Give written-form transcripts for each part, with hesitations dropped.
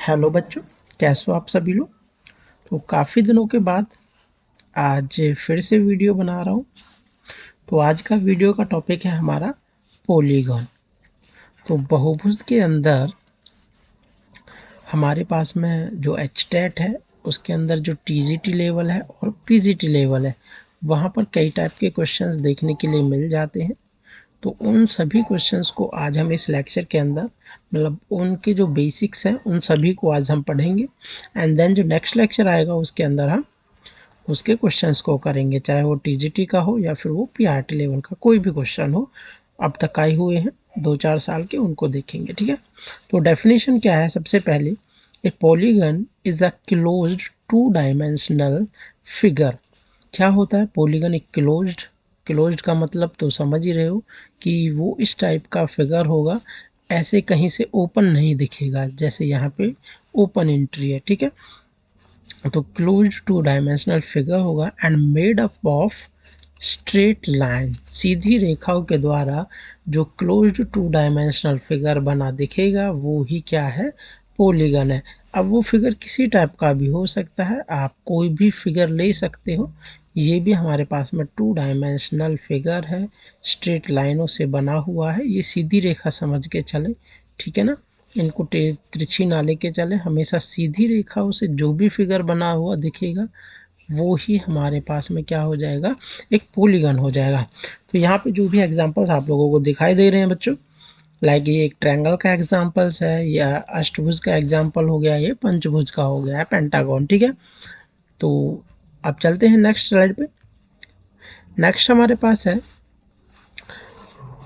Hello बच्चों, कैसे हो आप सभी लोग। तो काफ़ी दिनों के बाद आज फिर से वीडियो बना रहा हूँ। तो आज का वीडियो का टॉपिक है हमारा पॉलीगॉन। तो बहुभुज के अंदर हमारे पास में जो एचटेट है उसके अंदर जो टीजीटी लेवल है और पीजीटी लेवल है वहाँ पर कई टाइप के क्वेश्चंस देखने के लिए मिल जाते हैं। तो उन सभी क्वेश्चंस को आज हम इस लेक्चर के अंदर मतलब उनके जो बेसिक्स हैं उन सभी को आज हम पढ़ेंगे। एंड देन जो नेक्स्ट लेक्चर आएगा उसके अंदर हम उसके क्वेश्चंस को करेंगे, चाहे वो टीजीटी का हो या फिर वो पीआरटी लेवल का कोई भी क्वेश्चन हो अब तक आए हुए हैं 2-4 साल के, उनको देखेंगे। ठीक है, तो डेफिनेशन क्या है। सबसे पहले ए polygon is a closed 2 dimensional figure. क्या होता है पॉलीगन? एक क्लोज्ड का मतलब तो समझ ही रहे हो कि वो इस टाइप का फिगर होगा, ऐसे कहीं से ओपन नहीं दिखेगा, जैसे यहाँ पे ओपन एंट्री है। ठीक है, तो क्लोज्ड 2 डायमेंशनल फिगर होगा and made up of straight line. सीधी रेखाओं के द्वारा जो क्लोज्ड 2 डायमेंशनल फिगर बना दिखेगा वो ही क्या है? पॉलीगन है। अब वो फिगर किसी टाइप का भी हो सकता है, आप कोई भी फिगर ले सकते हो। ये भी हमारे पास में 2 डायमेंशनल फिगर है, स्ट्रेट लाइनों से बना हुआ है। ये सीधी रेखा समझ के चले, ठीक है ना, इनको तिरछी ना लेके चले। हमेशा सीधी रेखाओं से जो भी फिगर बना हुआ दिखेगा वो ही हमारे पास में क्या हो जाएगा? एक पॉलीगन हो जाएगा। तो यहाँ पे जो भी एग्जांपल्स आप लोगों को दिखाई दे रहे हैं बच्चों, लाइक ये एक ट्रायंगल का एग्जांपल्स है, या अष्टभुज का एग्जांपल हो गया, ये पंचभुज का हो गया है, पेंटागन। ठीक है, तो अब चलते हैं नेक्स्ट स्लाइड पे। नेक्स्ट हमारे पास है,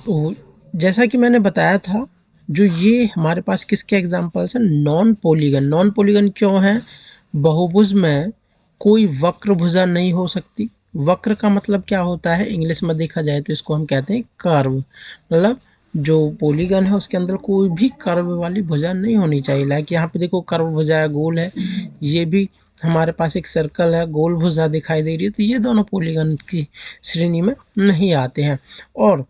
तो जैसा कि मैंने बताया था, जो ये हमारे पास किसके एग्जांपल्स हैं? Non polygon. नॉन पॉलीगन क्यों है? बहुभुज में कोई वक्र भुजा नहीं हो सकती। वक्र का मतलब क्या होता है? इंग्लिश में देखा जाए तो इसको हम कहते हैं कर्व। मतलब जो पॉलीगन है उसके अंदर कोई भी कर्व वाली भुजा नहीं होनी चाहिए। लाइक यहाँ पे देखो कर्व भुजा है, गोल है, ये भी हमारे पास एक सर्कल है, गोल भुजा दिखाई दे रही है। तो ये दोनों पॉलीगन की श्रेणी में नहीं आते हैं। और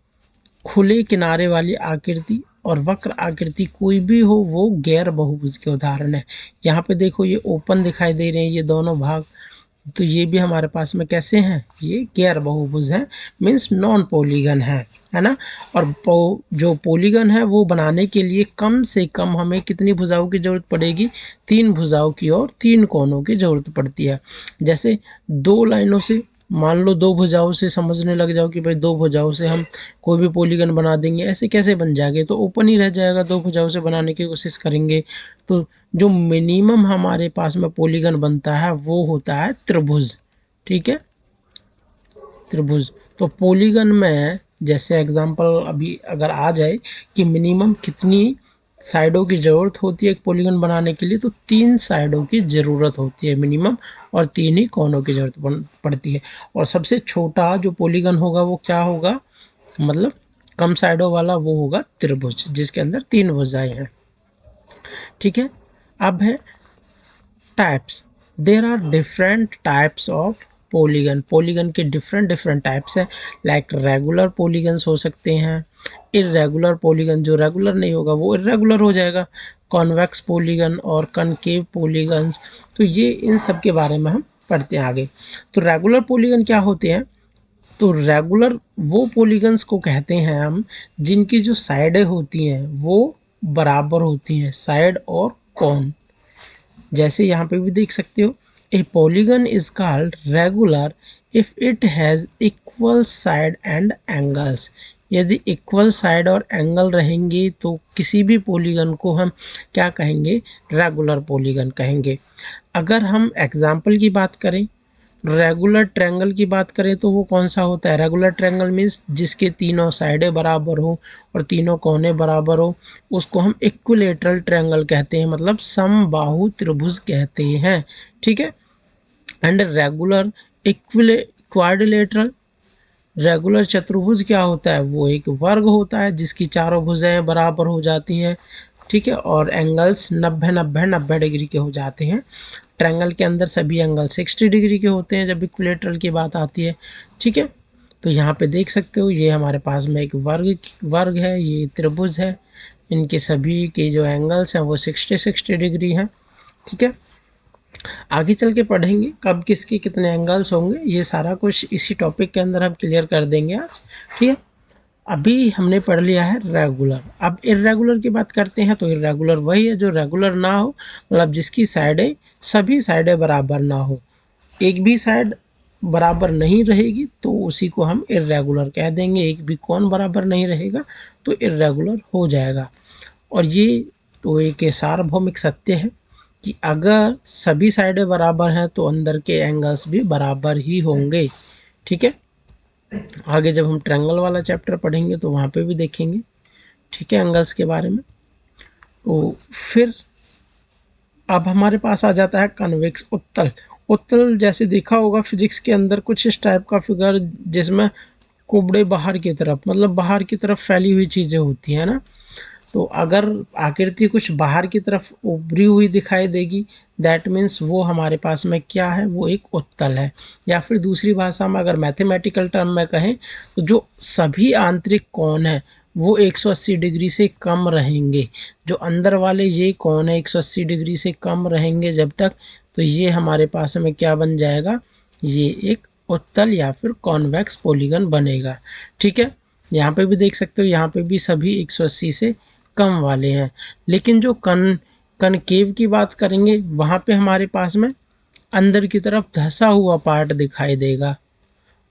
खुले किनारे वाली आकृति और वक्र आकृति कोई भी हो वो गैर बहुभुज के उदाहरण है। यहाँ पे देखो ये ओपन दिखाई दे रहे हैं ये दोनों भाग, तो ये भी हमारे पास में कैसे हैं? ये गैर बहुभुज है, मीन्स नॉन पॉलीगन है ना। और जो पॉलीगन है वो बनाने के लिए कम से कम हमें कितनी भुजाओं की जरूरत पड़ेगी? 3 भुजाओं की और 3 कोनों की जरूरत पड़ती है। जैसे 2 लाइनों से, मान लो 2 भुजाओं से समझने लग जाओ कि भाई 2 भुजाओं से हम कोई भी पॉलीगन बना देंगे, ऐसे कैसे बन जाएंगे? तो ओपन ही रह जाएगा। 2 भुजाओं से बनाने की कोशिश करेंगे तो जो मिनिमम हमारे पास में पॉलीगन बनता है वो होता है त्रिभुज। ठीक है, त्रिभुज। तो पॉलीगन में जैसे एग्जांपल अभी अगर आ जाए कि मिनिमम कितनी साइडों की ज़रूरत होती है एक पॉलीगन बनाने के लिए, तो 3 साइडों की ज़रूरत होती है मिनिमम, और 3 ही कोनों की ज़रूरत पड़ती है। और सबसे छोटा जो पॉलीगन होगा वो क्या होगा? मतलब कम साइडों वाला वो होगा त्रिभुज, जिसके अंदर 3 भुजाएं हैं। ठीक है, अब है types. There are different types of polygon. Polygon के डिफरेंट टाइप्स है। लाइक रेगुलर पॉलीगन्स हो सकते हैं, इरेगुलर पॉलीगन, जो रेगुलर नहीं होगा वो इरेगुलर हो जाएगा, कॉन्वेक्स पॉलीगन और कनकेव पॉलीगन्स। तो ये इन सब के बारे में हम पढ़ते हैं आगे। तो रेगुलर पॉलीगन क्या होते हैं? तो रेगुलर वो पॉलीगन्स को कहते हैं हम जिनकी जो साइडें होती हैं वो बराबर होती हैं, साइड और कोन। जैसे यहाँ पे भी देख सकते हो, ए polygon is called regular if it has equal side and angles. यदि इक्वल साइड और एंगल रहेंगे तो किसी भी पॉलीगन को हम क्या कहेंगे? रेगुलर पॉलीगन कहेंगे। अगर हम एग्जाम्पल की बात करें, रेगुलर ट्रायंगल की बात करें तो वो कौन सा होता है? रेगुलर ट्रायंगल मीन्स जिसके तीनों साइडें बराबर हो और तीनों कोने बराबर हो, उसको हम इक्विलेटरल ट्रायंगल कहते हैं, मतलब समबाहु त्रिभुज कहते हैं। ठीक है, एंड रेगुलर क्वाड्रिलेटरल, रेगुलर चतुर्भुज क्या होता है? वो एक वर्ग होता है जिसकी चारों भुजाएं बराबर हो जाती हैं। ठीक है, और एंगल्स 90 डिग्री के हो जाते हैं। ट्रायंगल के अंदर सभी एंगल 60 डिग्री के होते हैं जब इक्विलेटरल की बात आती है। ठीक है, तो यहाँ पे देख सकते हो ये हमारे पास में एक वर्ग है, ये त्रिभुज है, इनके सभी के जो एंगल्स हैं वो 60 डिग्री हैं। ठीक है, आगे चल के पढ़ेंगे कब किसके कितने एंगल्स होंगे, ये सारा कुछ इसी टॉपिक के अंदर हम क्लियर कर देंगे आज। ठीक है, अभी हमने पढ़ लिया है रेगुलर। अब इर्रेगुलर की बात करते हैं तो इर्रेगुलर वही है जो रेगुलर ना हो, मतलब जिसकी साइडें सभी साइडें बराबर ना हो, एक भी साइड बराबर नहीं रहेगी तो उसी को हम इर्रेगुलर कह देंगे। एक भी कोण बराबर नहीं रहेगा तो इर्रेगुलर हो जाएगा। और ये तो एक सार्वभौमिक सत्य है कि अगर सभी साइडें बराबर हैं तो अंदर के एंगल्स भी बराबर ही होंगे। ठीक है, आगे जब हम ट्रायंगल वाला चैप्टर पढ़ेंगे तो वहाँ पे भी देखेंगे। ठीक है, एंगल्स के बारे में। तो फिर अब हमारे पास आ जाता है कन्वेक्स, उत्तल। उत्तल जैसे देखा होगा फिजिक्स के अंदर कुछ इस टाइप का फिगर जिसमें कुबड़े बाहर की तरफ, मतलब बाहर की तरफ फैली हुई चीज़ें होती हैं ना। तो अगर आकृति कुछ बाहर की तरफ उभरी हुई दिखाई देगी, दैट मीन्स वो हमारे पास में क्या है, वो एक उत्तल है। या फिर दूसरी भाषा में अगर मैथमेटिकल टर्म में कहें तो जो सभी आंतरिक कोण है वो 180 डिग्री से कम रहेंगे। जो अंदर वाले ये कोण है 180 डिग्री से कम रहेंगे जब तक, तो ये हमारे पास में क्या बन जाएगा, ये एक उत्तल या फिर कॉन्वेक्स पॉलीगन बनेगा। ठीक है, यहाँ पे भी देख सकते हो, यहाँ पे भी सभी 180 से कम वाले हैं। लेकिन जो कनकेव की बात करेंगे वहाँ पे हमारे पास में अंदर की तरफ धंसा हुआ पार्ट दिखाई देगा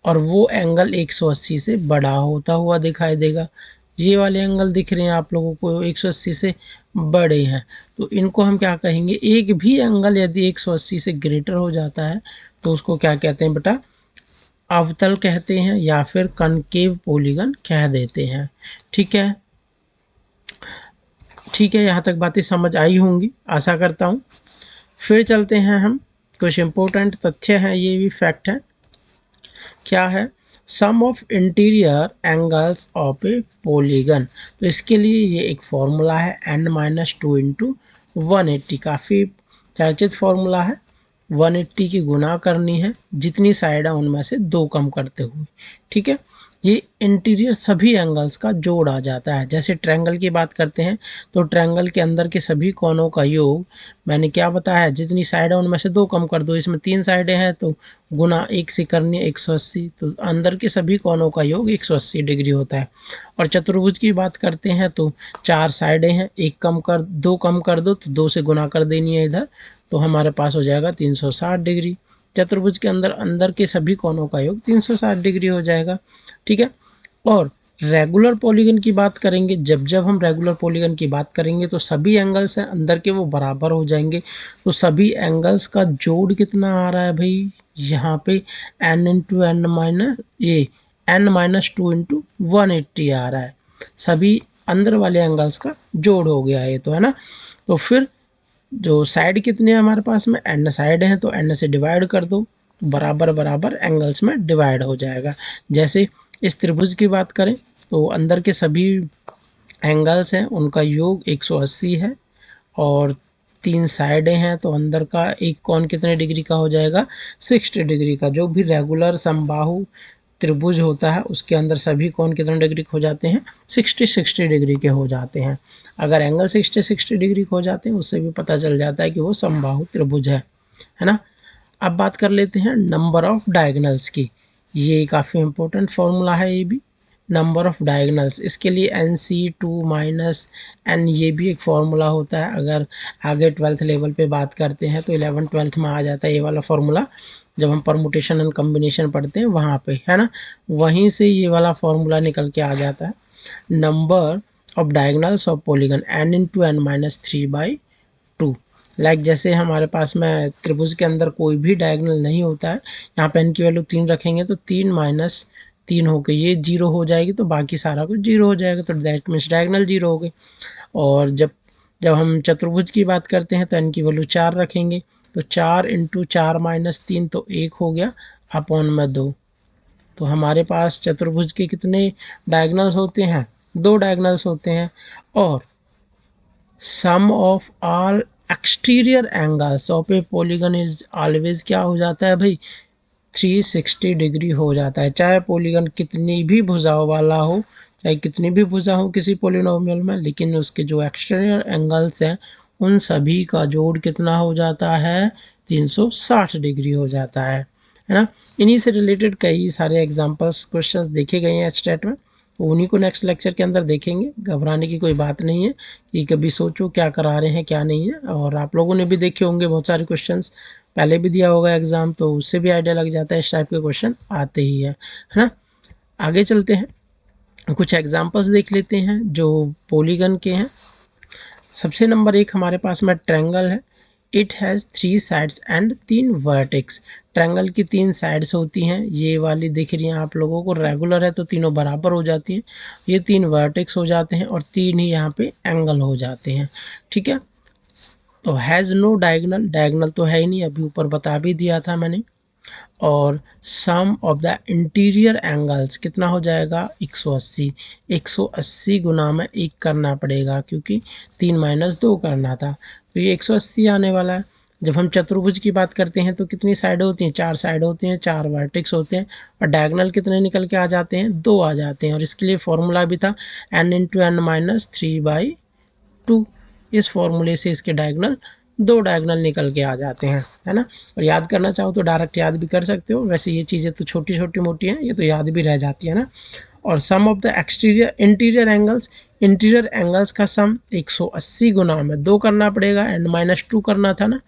और वो एंगल 180 से बड़ा होता हुआ दिखाई देगा। ये वाले एंगल दिख रहे हैं आप लोगों को 180 से बड़े हैं, तो इनको हम क्या कहेंगे, एक भी एंगल यदि 180 से ग्रेटर हो जाता है तो उसको क्या कहते हैं बेटा, अवतल कहते हैं या फिर कनकेव पॉलीगन कह देते हैं। ठीक है, ठीक है, यहाँ तक बातें समझ आई होंगी आशा करता हूँ। फिर चलते हैं हम, कुछ इंपॉर्टेंट तथ्य हैं, ये भी फैक्ट है। क्या है, sum of interior angles of a polygon. तो इसके लिए ये एक फॉर्मूला है n-2 इंटू 180, काफ़ी चर्चित फॉर्मूला है। 180 की गुना करनी है जितनी साइड है उनमें से 2 कम करते हुए। ठीक है, ये इंटीरियर सभी एंगल्स का जोड़ आ जाता है। जैसे ट्रायंगल की बात करते हैं तो ट्रायंगल के अंदर के सभी कोनों का योग, मैंने क्या बताया है, जितनी साइड है उनमें से 2 कम कर दो। इसमें 3 साइडें हैं तो गुना 1 से करनी है 180, तो अंदर के सभी कोनों का योग 180 डिग्री होता है। और चतुर्भुज की बात करते हैं तो 4 साइडें हैं, 2 कम कर दो तो 2 से गुना कर देनी है इधर, तो हमारे पास हो जाएगा 360 डिग्री। चतुर्भुज के अंदर अंदर के सभी कोनों का योग 360 डिग्री हो जाएगा। ठीक है, और रेगुलर पॉलीगन की बात करेंगे, जब हम रेगुलर पॉलीगन की बात करेंगे तो सभी एंगल्स हैं अंदर के वो बराबर हो जाएंगे। तो सभी एंगल्स का जोड़ कितना आ रहा है भाई, यहाँ पे n इंटू एन माइनस ये n-2 इंटू 180 आ रहा है। सभी अंदर वाले एंगल्स का जोड़ हो गया है तो, है ना। तो फिर जो साइड कितने हैं हमारे पास में, n साइड हैं तो n से डिवाइड कर दो, तो बराबर बराबर एंगल्स में डिवाइड हो जाएगा। जैसे इस त्रिभुज की बात करें तो अंदर के सभी एंगल्स हैं उनका योग 180 है और 3 साइडें हैं तो अंदर का एक कोण कितने डिग्री का हो जाएगा, 60 डिग्री का। जो भी रेगुलर समबाहु त्रिभुज होता है उसके अंदर सभी कोण कितने डिग्री के हो जाते हैं, 60 डिग्री के हो जाते हैं। अगर एंगल 60 डिग्री के हो जाते हैं उससे भी पता चल जाता है कि वो समबाहु त्रिभुज है ना। अब बात कर लेते हैं नंबर ऑफ डायगोनल्स की। ये काफ़ी इंपॉर्टेंट फॉर्मूला है ये भी, नंबर ऑफ डायगोनल्स। इसके लिए NC2 माइनस n, ये भी एक फॉर्मूला होता है। अगर आगे 12th लेवल पे बात करते हैं तो 11th 12th में आ जाता है ये वाला फॉर्मूला, जब हम परमुटेशन एंड कम्बिनेशन पढ़ते हैं वहाँ पे, है ना, वहीं से ये वाला फॉर्मूला निकल के आ जाता है। Number of diagonals of polygon n into n minus 3/2। Like जैसे हमारे पास में त्रिभुज के अंदर कोई भी डायगोनल नहीं होता है, यहाँ पे n की वैल्यू 3 रखेंगे तो 3 माइनस 3 होकर ये 0 हो जाएगी, तो बाकी सारा कुछ 0 हो जाएगा, तो दैट मीन्स डायगोनल 0 हो गई। और जब हम चतुर्भुज की बात करते हैं तो n की वैल्यू 4 रखेंगे, तो 4 इंटू 4 माइनस 3 तो 1 हो गया अपॉन में 2। तो हमारे पास चतुर्भुज के कितने डायगोनल्स होते हैं, 2 डायगोनल्स होते हैं। और sum of all exterior angles of a polygon is always क्या हो जाता है भाई, 360 डिग्री हो जाता है। चाहे पॉलीगन कितनी भी भुजाओं वाला हो, चाहे कितनी भी भुजा हो किसी पॉलिनोमियल में, लेकिन उसके जो एक्सटीरियर एंगल्स हैं उन सभी का जोड़ कितना हो जाता है, 360 डिग्री हो जाता है ना। इन्हीं से रिलेटेड कई सारे एग्जांपल्स क्वेश्चंस देखे गए हैं एचटेट में, उन्हीं को नेक्स्ट लेक्चर के अंदर देखेंगे। घबराने की कोई बात नहीं है कि कभी सोचो क्या करा रहे हैं क्या नहीं है। और आप लोगों ने भी देखे होंगे बहुत सारे क्वेश्चंस, पहले भी दिया होगा एग्जाम, तो उससे भी आइडिया लग जाता है इस टाइप के क्वेश्चन आते ही है ना। आगे चलते हैं, कुछ एग्जाम्पल्स देख लेते हैं जो पॉलीगन के हैं। सबसे नंबर 1 हमारे पास में ट्रायंगल है। It has 3 sides and 3 vertex. Triangle की 3 साइड्स होती हैं, ये वाली दिख रही हैं आप लोगों को, रेगुलर है तो तीनों बराबर हो जाती हैं। ये 3 वर्टेक्स हो जाते हैं और 3 ही यहाँ पे एंगल हो जाते हैं, ठीक है। तो हैज़ नो डायगोनल, डायगोनल तो है ही नहीं, अभी ऊपर बता भी दिया था मैंने। और sum of the interior angles कितना हो जाएगा, 180। 180 गुना में 1 करना पड़ेगा क्योंकि 3 - 2 करना था, तो ये 180 आने वाला है। जब हम चतुर्भुज की बात करते हैं तो कितनी साइड होती हैं, 4 साइड होती हैं, 4 वर्टेक्स होते हैं, और डायगोनल कितने निकल के आ जाते हैं, 2 आ जाते हैं। और इसके लिए फॉर्मूला भी था n × n - 3/2। इस फॉर्मूले से इसके डायगोनल 2 डायगोनल निकल के आ जाते हैं, है ना। और याद करना चाहो तो डायरेक्ट याद भी कर सकते हो, वैसे ये चीज़ें तो छोटी छोटी मोटी हैं, ये तो याद भी रह जाती है ना। और sum of the exterior interior angles, interior angles का सम 180 गुना में 2 करना पड़ेगा, n - 2 करना था ना,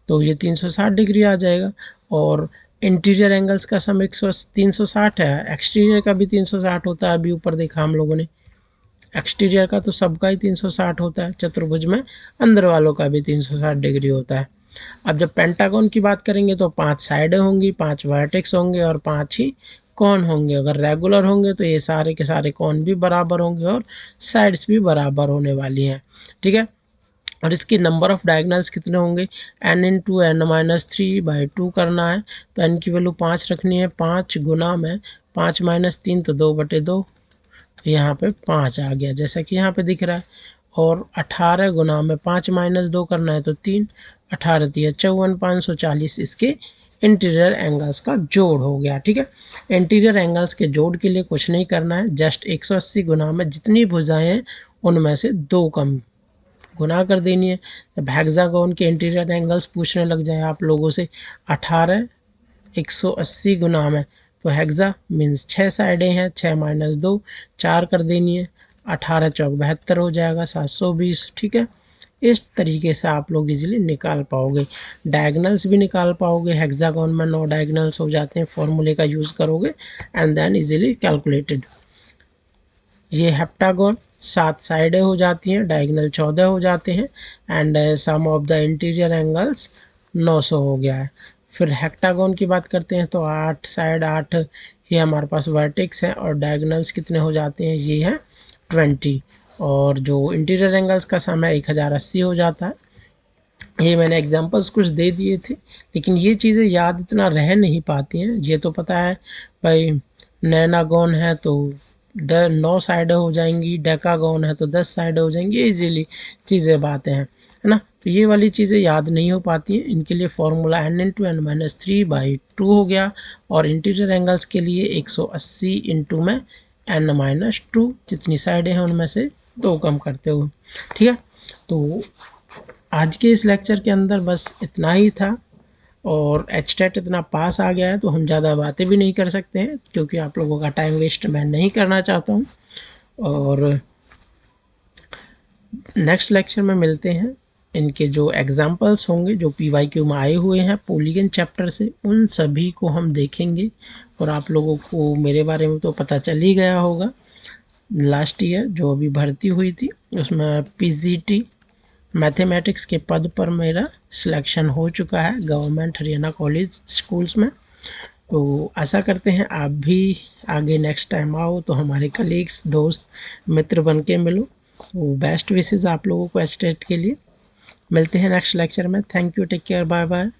तो ये 360 डिग्री आ जाएगा। और इंटीरियर एंगल्स का सम 360 है, एक्सटीरियर का भी 360 होता है, अभी ऊपर देखा हम लोगों ने। एक्सटीरियर का तो सबका ही 360 होता है, चतुर्भुज में अंदर वालों का भी 360 डिग्री होता है। अब जब पेंटागन की बात करेंगे तो 5 साइडें होंगी, 5 वर्टेक्स होंगे और 5 ही कॉन होंगे। अगर रेगुलर होंगे तो ये सारे के सारे कॉन भी बराबर होंगे और साइड्स भी बराबर होने वाली हैं, ठीक है। और इसके नंबर ऑफ डायगोनल्स कितने होंगे, n × n - 3/2 करना है, तो n की वैल्यू 5 रखनी है। 5 गुना में 5 - 3 तो 2/2, यहाँ पे 5 आ गया जैसा कि यहाँ पे दिख रहा है। और 18 गुना में 5 - 2 करना है तो 3, 18 × 3 = 54, 540 इसके इंटीरियर एंगल्स का जोड़ हो गया, ठीक है। इंटीरियर एंगल्स के जोड़ के लिए कुछ नहीं करना है, जस्ट 180 गुना में जितनी भुजाएं हैं उनमें से 2 कम गुना कर देनी है। जब हेक्सागोन के इंटीरियर एंगल्स पूछने लग जाए आप लोगों से 18 180 गुना में, तो हेक्सा मीन्स 6 साइडें हैं, 6 - 2 4 कर देनी है, 18 × 4 = 72 हो जाएगा, 720, ठीक है। इस तरीके से आप लोग इजीली निकाल पाओगे, डायगोनल्स भी निकाल पाओगे। हेक्सागोन में 9 डायगोनल्स हो जाते हैं, फॉर्मूले का यूज़ करोगे एंड देन इजीली कैलकुलेटेड। ये हेप्टागोन 7 साइडें हो जाती हैं, डायगोनल 14 हो जाते हैं, and sum of the interior angles 900 हो गया है। फिर हेक्टागोन की बात करते हैं तो 8 साइड, 8 ये हमारे पास वर्टेक्स हैं, और डायगोनल्स कितने हो जाते हैं, ये हैं 20। और जो इंटीरियर एंगल्स का सम है 1080 हो जाता है। ये मैंने एग्जांपल्स कुछ दे दिए थे, लेकिन ये चीज़ें याद इतना रह नहीं पाती हैं। ये तो पता है भाई, नैनागोन है तो 9 साइडें हो जाएंगी, डेकागोन है तो 10 साइडें हो जाएंगी, इजीली चीज़ें बातें हैं, है ना। तो ये वाली चीज़ें याद नहीं हो पाती हैं, इनके लिए फॉर्मूला n × n - 3/2 हो गया। और इंटीरियर एंगल्स के लिए 180 × में n - 2 जितनी साइडें हैं उनमें से 2 कम करते हुए, ठीक है। तो आज के इस लेक्चर के अंदर बस इतना ही था, और एचटेट इतना पास आ गया है तो हम ज़्यादा बातें भी नहीं कर सकते हैं, क्योंकि आप लोगों का टाइम वेस्ट मैं नहीं करना चाहता हूँ। और नेक्स्ट लेक्चर में मिलते हैं, इनके जो एग्जाम्पल्स होंगे जो PYQ में आए हुए हैं पॉलीगन चैप्टर से, उन सभी को हम देखेंगे। और आप लोगों को मेरे बारे में तो पता चल ही गया होगा, लास्ट ईयर जो अभी भर्ती हुई थी उसमें PGT मैथमेटिक्स के पद पर मेरा सिलेक्शन हो चुका है गवर्नमेंट हरियाणा कॉलेज स्कूल्स में। तो आशा करते हैं आप भी आगे नेक्स्ट टाइम आओ तो हमारे कलीग्स, दोस्त, मित्र बन के मिलो। तो बेस्ट विशेज़ आप लोगों को एचटेट के लिए। मिलते हैं नेक्स्ट लेक्चर में। Thank you, take care, bye bye.